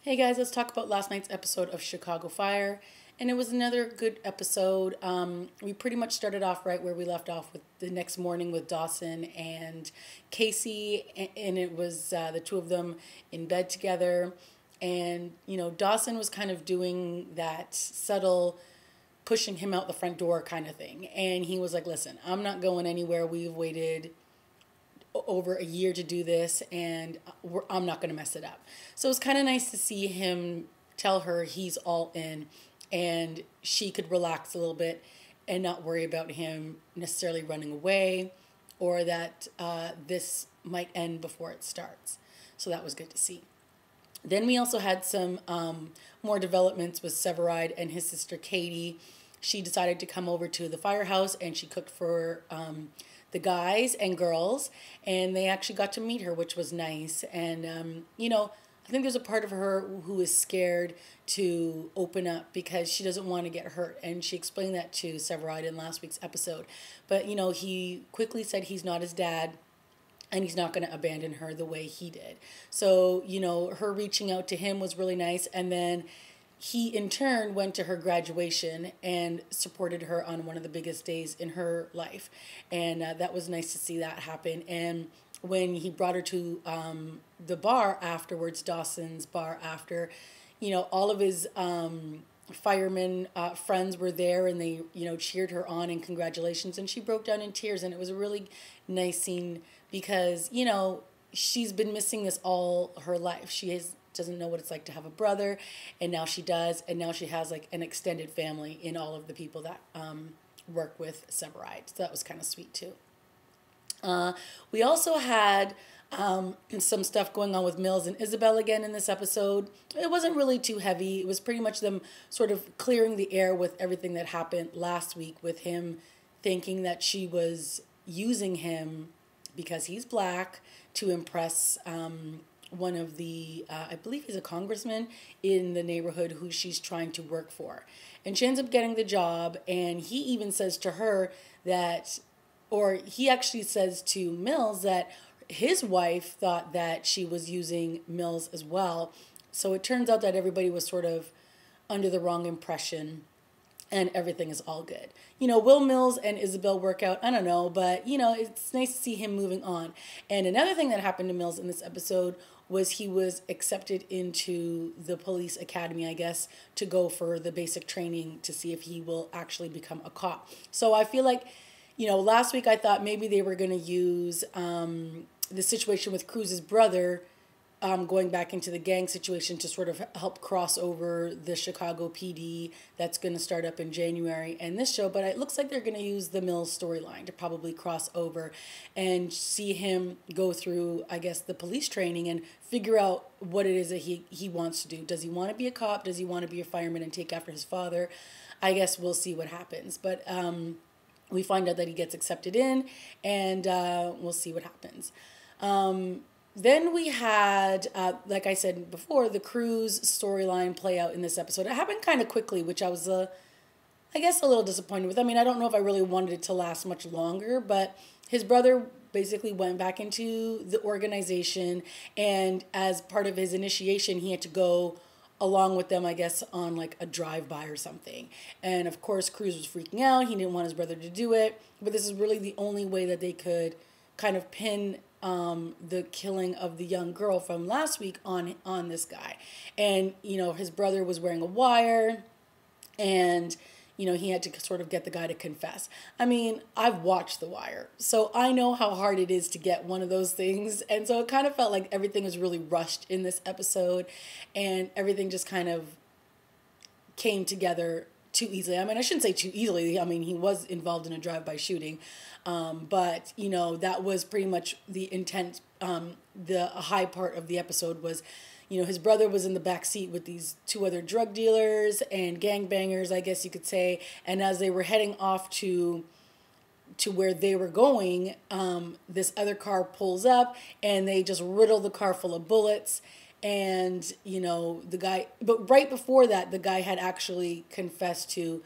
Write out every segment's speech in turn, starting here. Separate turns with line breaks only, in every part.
Hey guys, let's talk about last night's episode of Chicago Fire. And it was another good episode. We pretty much started off right where we left off with the next morning with Dawson and Casey. And it was the two of them in bed together. And, Dawson was kind of doing that subtle pushing him out the front door kind of thing. And he was like, listen, I'm not going anywhere. We've waited over a year to do this, and I'm not going to mess it up. So it's kind of nice to see him tell her he's all in, and she could relax a little bit and not worry about him necessarily running away, or that this might end before it starts. So that was good to see. Then we also had some more developments with Severide and his sister Katie. She decided to come over to the firehouse and she cooked for the guys and girls, and they actually got to meet her, which was nice. And, I think there's a part of her who is scared to open up because she doesn't want to get hurt. And she explained that to Severide in last week's episode. But, he quickly said he's not his dad and he's not going to abandon her the way he did. So, her reaching out to him was really nice. And then he, in turn, went to her graduation and supported her on one of the biggest days in her life. And that was nice to see that happen. And when he brought her to the bar afterwards, Dawson's bar after, all of his firemen friends were there and they, cheered her on and congratulations. And she broke down in tears. And it was a really nice scene because, she's been missing this all her life. Doesn't know what it's like to have a brother, and now she does, and now she has like an extended family in all of the people that work with Severide. So that was kind of sweet too. We also had some stuff going on with Mills and Isabel again in this episode. It wasn't really too heavy. It was pretty much them sort of clearing the air with everything that happened last week with him thinking that she was using him because he's black to impress one of the, I believe he's a congressman in the neighborhood who she's trying to work for. And she ends up getting the job, and he even says to her that, or he actually says to Mills that his wife thought that she was using Mills as well. So it turns out that everybody was sort of under the wrong impression and everything is all good. Will Mills and Isabel work out? I don't know, but, it's nice to see him moving on. And another thing that happened to Mills in this episode was he was accepted into the police academy, I guess, to go for the basic training to see if he will actually become a cop. So I feel like, last week I thought maybe they were going to use the situation with Cruz's brother going back into the gang situation to sort of help cross over the Chicago PD that's going to start up in January and this show. But it looks like they're going to use the Mills storyline to probably cross over and see him go through, I guess, the police training and figure out what it is that he wants to do. Does he want to be a cop? Does he want to be a fireman and take after his father? I guess we'll see what happens. But we find out that he gets accepted in, and we'll see what happens. Then we had, like I said before, the Cruz storyline play out in this episode. It happened kind of quickly, which I was, I guess, a little disappointed with. I mean, I don't know if I really wanted it to last much longer, but his brother basically went back into the organization, and as part of his initiation, he had to go along with them, I guess, on like a drive-by or something. And of course, Cruz was freaking out. He didn't want his brother to do it, but this is really the only way that they could kind of pin the killing of the young girl from last week on this guy. And, his brother was wearing a wire and, he had to sort of get the guy to confess. I mean, I've watched The Wire, so I know how hard it is to get one of those things. And so it kind of felt like everything was really rushed in this episode and everything just kind of came together too easily. I mean, I shouldn't say too easily. I mean, he was involved in a drive-by shooting. But, that was pretty much the intent. The high part of the episode was, his brother was in the back seat with these two other drug dealers and gangbangers, I guess you could say. And as they were heading off to where they were going, this other car pulls up and they just riddle the car full of bullets. And, the guy, but right before that, the guy had actually confessed to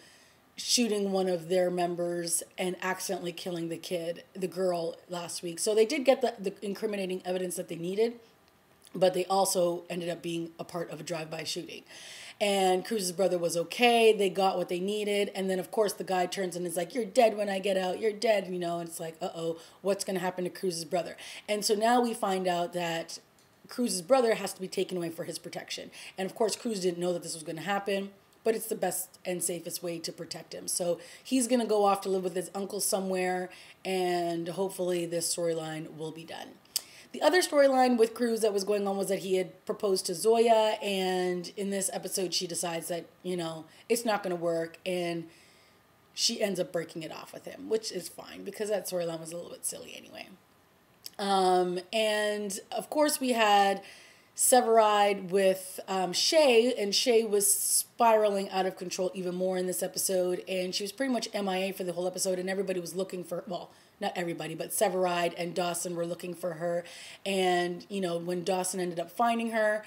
shooting one of their members and accidentally killing the girl last week. So they did get the incriminating evidence that they needed. but they also ended up being a part of a drive-by shooting. And Cruz's brother was okay. They got what they needed. And then, of course, the guy turns and is like, you're dead when I get out. You're dead, you know. And it's like, uh-oh, what's going to happen to Cruz's brother? And so now we find out that Cruz's brother has to be taken away for his protection. And, of course, Cruz didn't know that this was going to happen, but it's the best and safest way to protect him. So he's going to go off to live with his uncle somewhere, and hopefully this storyline will be done. The other storyline with Cruz that was going on was that he had proposed to Zoya, and in this episode she decides that, you know, it's not going to work, and she ends up breaking it off with him, which is fine because that storyline was a little bit silly anyway. And of course we had Severide with Shay, and Shay was spiraling out of control even more in this episode, and she was pretty much MIA for the whole episode, and everybody was looking for, well, not everybody, but Severide and Dawson were looking for her. And, you know, when Dawson ended up finding her,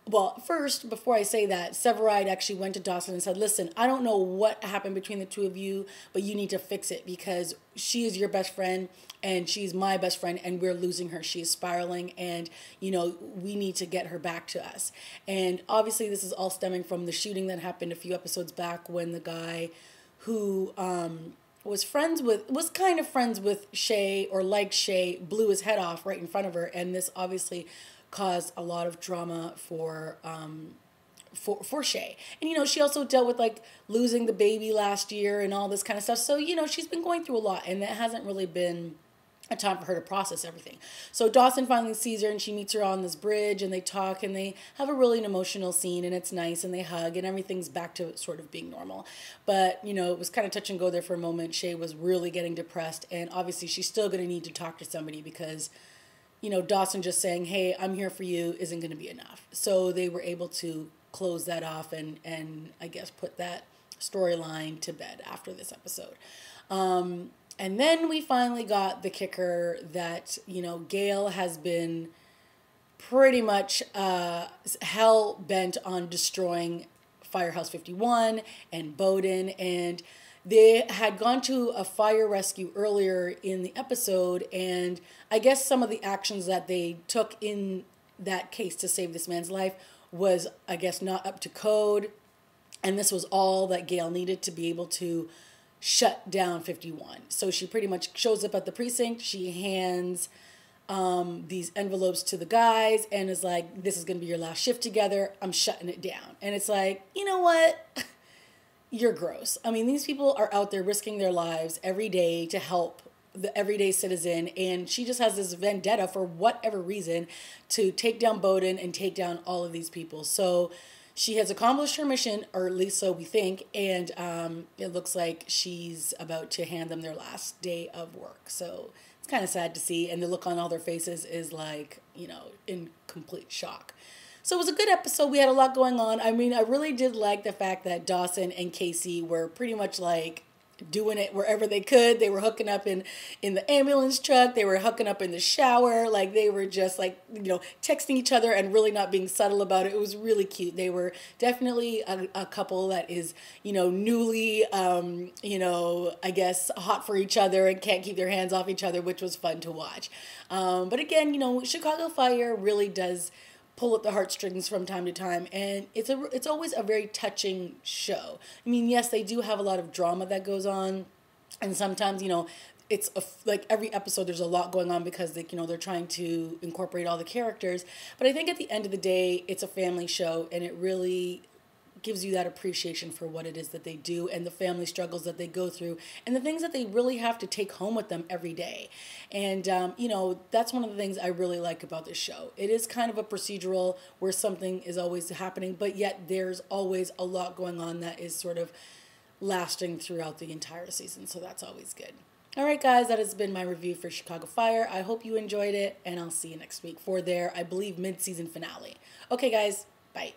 well, first, before I say that, Severide actually went to Dawson and said, listen, I don't know what happened between the two of you, but you need to fix it because she is your best friend and she's my best friend and we're losing her. She is spiraling and, you know, we need to get her back to us. And obviously this is all stemming from the shooting that happened a few episodes back when the guy who was kind of friends with Shay or like Shay blew his head off right in front of her, and this obviously caused a lot of drama for Shay. And you know, she also dealt with like losing the baby last year and all this kind of stuff. So, you know, she's been going through a lot, and that hasn't really been a time for her to process everything. So Dawson finally sees her and she meets her on this bridge and they talk and they have a really an emotional scene and it's nice and they hug and everything's back to sort of being normal. But, you know, it was kind of touch and go there for a moment. Shay was really getting depressed and obviously she's still going to need to talk to somebody because, you know, Dawson just saying, hey, I'm here for you isn't going to be enough. So they were able to close that off and I guess put that storyline to bed after this episode. And then we finally got the kicker that, you know, Gale has been pretty much hell-bent on destroying Firehouse 51 and Bowden. And they had gone to a fire rescue earlier in the episode. And I guess some of the actions that they took in that case to save this man's life was, I guess, not up to code. And this was all that Gale needed to be able to shut down 51. So she pretty much shows up at the precinct. She hands these envelopes to the guys and is like, this is going to be your last shift together. I'm shutting it down. And it's like, you know what? You're gross. I mean, these people are out there risking their lives every day to help the everyday citizen. And she just has this vendetta for whatever reason to take down Bowden and take down all of these people. So she has accomplished her mission, or at least so we think, and it looks like she's about to hand them their last day of work. So it's kind of sad to see, and the look on all their faces is like, you know, in complete shock. So it was a good episode. We had a lot going on. I mean, I really did like the fact that Dawson and Casey were pretty much like doing it wherever they could. They were hooking up in the ambulance truck. They were hooking up in the shower. Like they were just like, you know, texting each other and really not being subtle about it. It was really cute. They were definitely a couple that is, you know, newly, you know, I guess hot for each other and can't keep their hands off each other, which was fun to watch. But again, you know, Chicago Fire really does pull at the heartstrings from time to time, and it's always a very touching show. I mean, yes, they do have a lot of drama that goes on, and sometimes, you know, it's like every episode there's a lot going on because they, you know, they're trying to incorporate all the characters. But I think at the end of the day, it's a family show, and it really gives you that appreciation for what it is that they do and the family struggles that they go through and the things that they really have to take home with them every day. And, you know, that's one of the things I really like about this show. It is kind of a procedural where something is always happening, but yet there's always a lot going on that is sort of lasting throughout the entire season. So that's always good. All right, guys, that has been my review for Chicago Fire. I hope you enjoyed it, and I'll see you next week for their, I believe, mid-season finale. Okay, guys, bye.